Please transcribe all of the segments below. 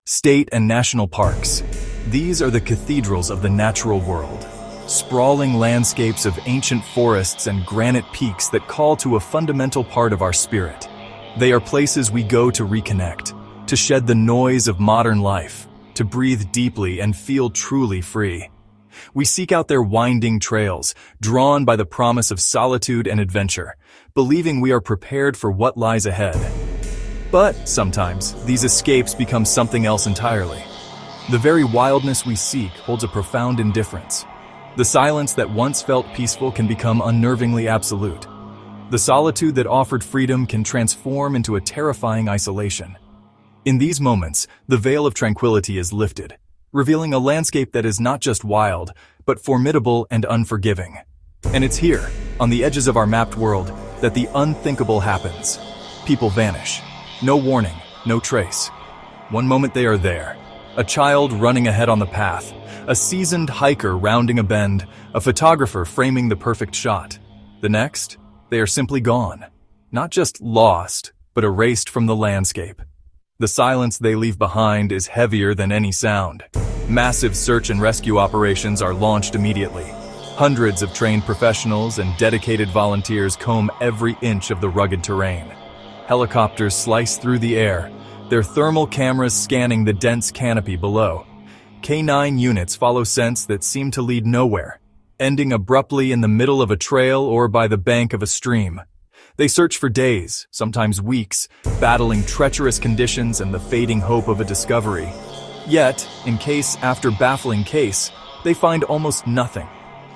State and national parks. These are the cathedrals of the natural world. Sprawling landscapes of ancient forests and granite peaks that call to a fundamental part of our spirit. They are places we go to reconnect, to shed the noise of modern life, to breathe deeply and feel truly free. We seek out their winding trails, drawn by the promise of solitude and adventure, believing we are prepared for what lies ahead. But sometimes, these escapes become something else entirely. The very wildness we seek holds a profound indifference. The silence that once felt peaceful can become unnervingly absolute. The solitude that offered freedom can transform into a terrifying isolation. In these moments, the veil of tranquility is lifted, revealing a landscape that is not just wild, but formidable and unforgiving. And it's here, on the edges of our mapped world, that the unthinkable happens. People vanish. No warning, no trace. One moment they are there. A child running ahead on the path, a seasoned hiker rounding a bend, a photographer framing the perfect shot. The next, they are simply gone. Not just lost, but erased from the landscape. The silence they leave behind is heavier than any sound. Massive search and rescue operations are launched immediately. Hundreds of trained professionals and dedicated volunteers comb every inch of the rugged terrain. Helicopters slice through the air, their thermal cameras scanning the dense canopy below. K9 units follow scents that seem to lead nowhere, ending abruptly in the middle of a trail or by the bank of a stream. They search for days, sometimes weeks, battling treacherous conditions and the fading hope of a discovery. Yet, in case after baffling case, they find almost nothing.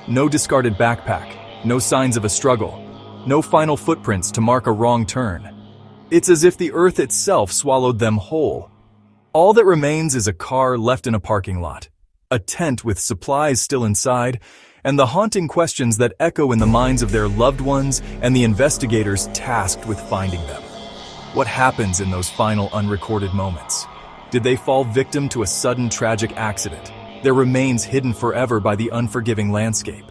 No discarded backpack, no signs of a struggle, no final footprints to mark a wrong turn. It's as if the earth itself swallowed them whole. All that remains is a car left in a parking lot, a tent with supplies still inside, and the haunting questions that echo in the minds of their loved ones and the investigators tasked with finding them. What happens in those final unrecorded moments? Did they fall victim to a sudden tragic accident, their remains hidden forever by the unforgiving landscape?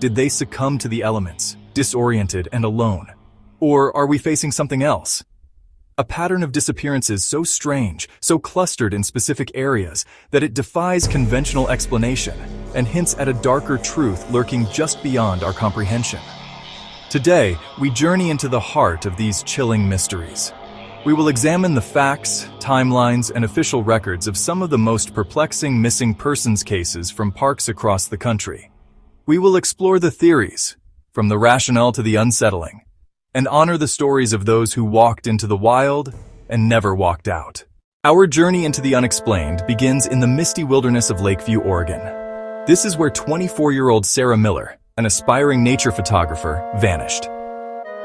Did they succumb to the elements, disoriented and alone? Or are we facing something else? A pattern of disappearances so strange, so clustered in specific areas, that it defies conventional explanation and hints at a darker truth lurking just beyond our comprehension. Today, we journey into the heart of these chilling mysteries. We will examine the facts, timelines, and official records of some of the most perplexing missing persons cases from parks across the country. We will explore the theories, from the rationale to the unsettling, and honor the stories of those who walked into the wild and never walked out. Our journey into the unexplained begins in the misty wilderness of Lakeview, Oregon. This is where 24-year-old Sarah Miller, an aspiring nature photographer, vanished.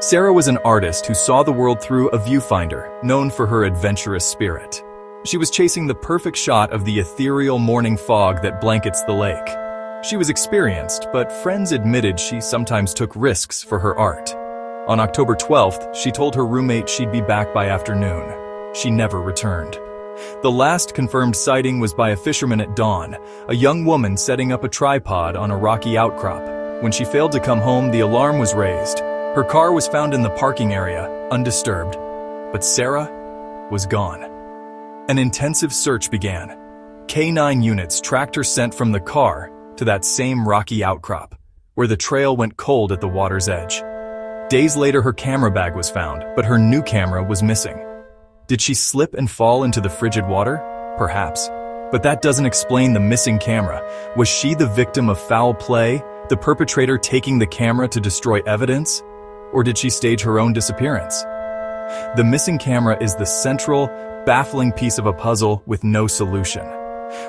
Sarah was an artist who saw the world through a viewfinder, known for her adventurous spirit. She was chasing the perfect shot of the ethereal morning fog that blankets the lake. She was experienced, but friends admitted she sometimes took risks for her art. On October 12th, she told her roommate she'd be back by afternoon. She never returned. The last confirmed sighting was by a fisherman at dawn, a young woman setting up a tripod on a rocky outcrop. When she failed to come home, the alarm was raised. Her car was found in the parking area, undisturbed. But Sarah was gone. An intensive search began. K9 units tracked her scent from the car to that same rocky outcrop, where the trail went cold at the water's edge. Days later, her camera bag was found, but her new camera was missing. Did she slip and fall into the frigid water? Perhaps. But that doesn't explain the missing camera. Was she the victim of foul play, the perpetrator taking the camera to destroy evidence? Or did she stage her own disappearance? The missing camera is the central, baffling piece of a puzzle with no solution.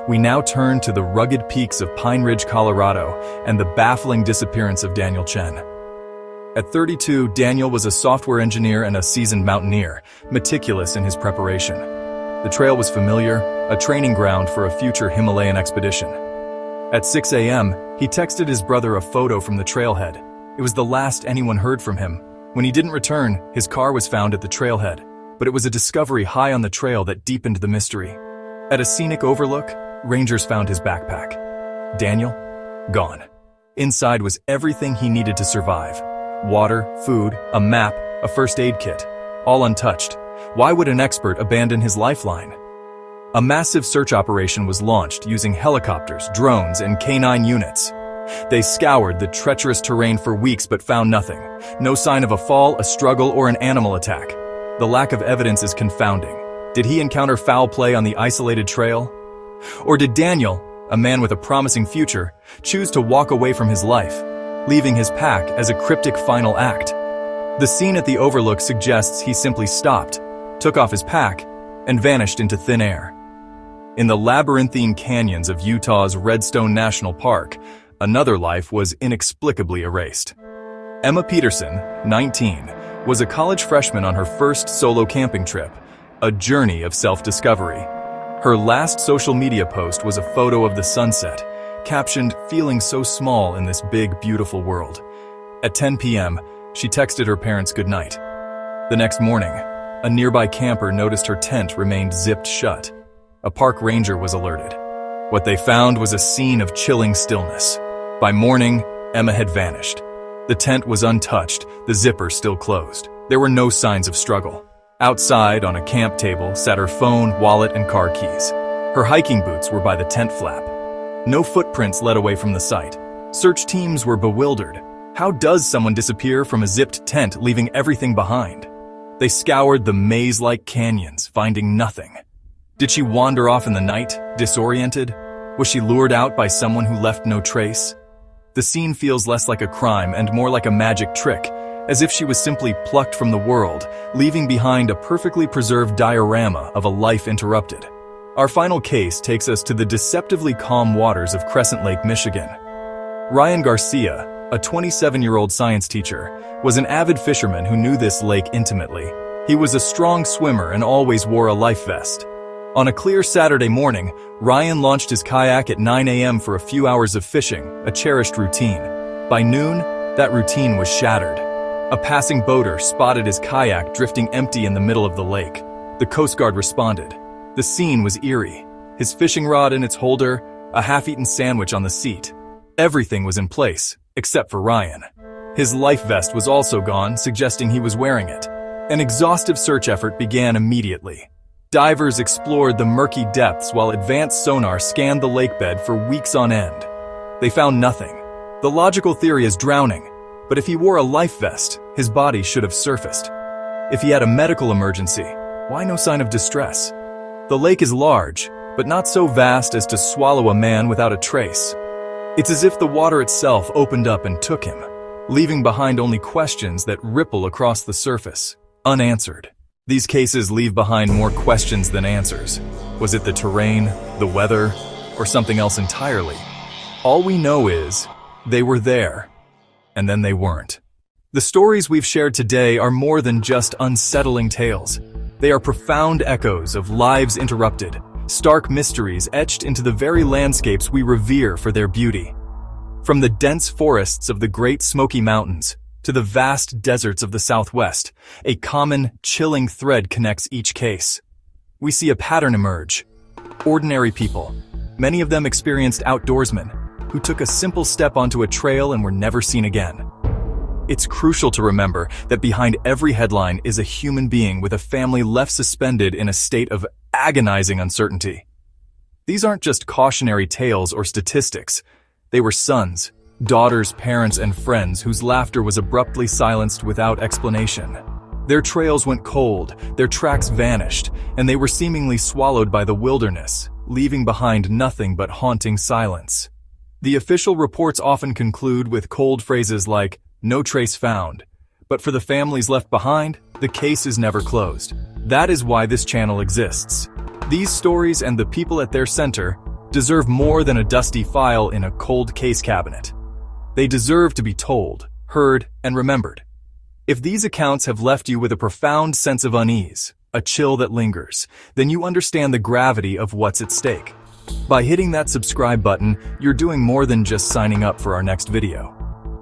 We now turn to the rugged peaks of Pine Ridge, Colorado, and the baffling disappearance of Daniel Chen. At 32, Daniel was a software engineer and a seasoned mountaineer, meticulous in his preparation. The trail was familiar, a training ground for a future Himalayan expedition. At 6 a.m., he texted his brother a photo from the trailhead. It was the last anyone heard from him. When he didn't return, his car was found at the trailhead, but it was a discovery high on the trail that deepened the mystery. At a scenic overlook, rangers found his backpack. Daniel? Gone. Inside was everything he needed to survive. Water, food, a map, a first aid kit, all untouched. Why would an expert abandon his lifeline? A massive search operation was launched using helicopters, drones, and canine units. They scoured the treacherous terrain for weeks but found nothing. No sign of a fall, a struggle, or an animal attack. The lack of evidence is confounding. Did he encounter foul play on the isolated trail? Or did Daniel, a man with a promising future, choose to walk away from his life, leaving his pack as a cryptic final act? The scene at the overlook suggests he simply stopped, took off his pack, and vanished into thin air. In the labyrinthine canyons of Utah's Redstone National Park, another life was inexplicably erased. Emma Peterson, 19, was a college freshman on her first solo camping trip, a journey of self-discovery. Her last social media post was a photo of the sunset, captioned, "Feeling so small in this big, beautiful world." At 10 p.m., she texted her parents goodnight. The next morning, a nearby camper noticed her tent remained zipped shut. A park ranger was alerted. What they found was a scene of chilling stillness. By morning, Emma had vanished. The tent was untouched, the zipper still closed. There were no signs of struggle. Outside, on a camp table, sat her phone, wallet, and car keys. Her hiking boots were by the tent flap. No footprints led away from the site. Search teams were bewildered. How does someone disappear from a zipped tent, leaving everything behind? They scoured the maze-like canyons, finding nothing. Did she wander off in the night, disoriented? Was she lured out by someone who left no trace? The scene feels less like a crime and more like a magic trick, as if she was simply plucked from the world, leaving behind a perfectly preserved diorama of a life interrupted. Our final case takes us to the deceptively calm waters of Crescent Lake, Michigan. Ryan Garcia, a 27-year-old science teacher, was an avid fisherman who knew this lake intimately. He was a strong swimmer and always wore a life vest. On a clear Saturday morning, Ryan launched his kayak at 9 a.m. for a few hours of fishing, a cherished routine. By noon, that routine was shattered. A passing boater spotted his kayak drifting empty in the middle of the lake. The Coast Guard responded. The scene was eerie. His fishing rod in its holder, a half-eaten sandwich on the seat. Everything was in place, except for Ryan. His life vest was also gone, suggesting he was wearing it. An exhaustive search effort began immediately. Divers explored the murky depths while advanced sonar scanned the lakebed for weeks on end. They found nothing. The logical theory is drowning, but if he wore a life vest, his body should have surfaced. If he had a medical emergency, why no sign of distress? The lake is large, but not so vast as to swallow a man without a trace. It's as if the water itself opened up and took him, leaving behind only questions that ripple across the surface, unanswered. These cases leave behind more questions than answers. Was it the terrain, the weather, or something else entirely? All we know is, they were there, and then they weren't. The stories we've shared today are more than just unsettling tales. They are profound echoes of lives interrupted, stark mysteries etched into the very landscapes we revere for their beauty. From the dense forests of the Great Smoky Mountains to the vast deserts of the Southwest, a common, chilling thread connects each case. We see a pattern emerge. Ordinary people, many of them experienced outdoorsmen, who took a simple step onto a trail and were never seen again. It's crucial to remember that behind every headline is a human being with a family left suspended in a state of agonizing uncertainty. These aren't just cautionary tales or statistics. They were sons, daughters, parents, and friends whose laughter was abruptly silenced without explanation. Their trails went cold, their tracks vanished, and they were seemingly swallowed by the wilderness, leaving behind nothing but haunting silence. The official reports often conclude with cold phrases like, "No trace found," but for the families left behind, the case is never closed. That is why this channel exists. These stories and the people at their center deserve more than a dusty file in a cold case cabinet. They deserve to be told, heard, and remembered. If these accounts have left you with a profound sense of unease, a chill that lingers, then you understand the gravity of what's at stake. By hitting that subscribe button, you're doing more than just signing up for our next video.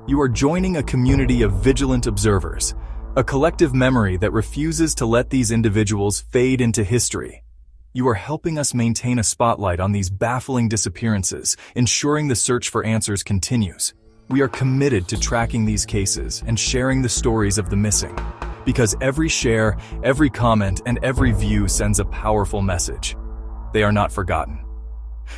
You are joining a community of vigilant observers, a collective memory that refuses to let these individuals fade into history. You are helping us maintain a spotlight on these baffling disappearances, ensuring the search for answers continues. We are committed to tracking these cases and sharing the stories of the missing, because every share, every comment, and every view sends a powerful message. they are not forgotten.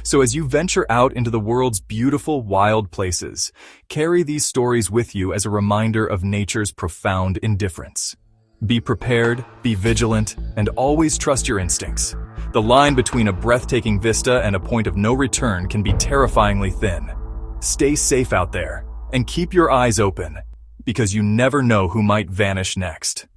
So as you venture out into the world's beautiful, wild places, carry these stories with you as a reminder of nature's profound indifference. Be prepared, be vigilant, and always trust your instincts. The line between a breathtaking vista and a point of no return can be terrifyingly thin. Stay safe out there, and keep your eyes open, because you never know who might vanish next.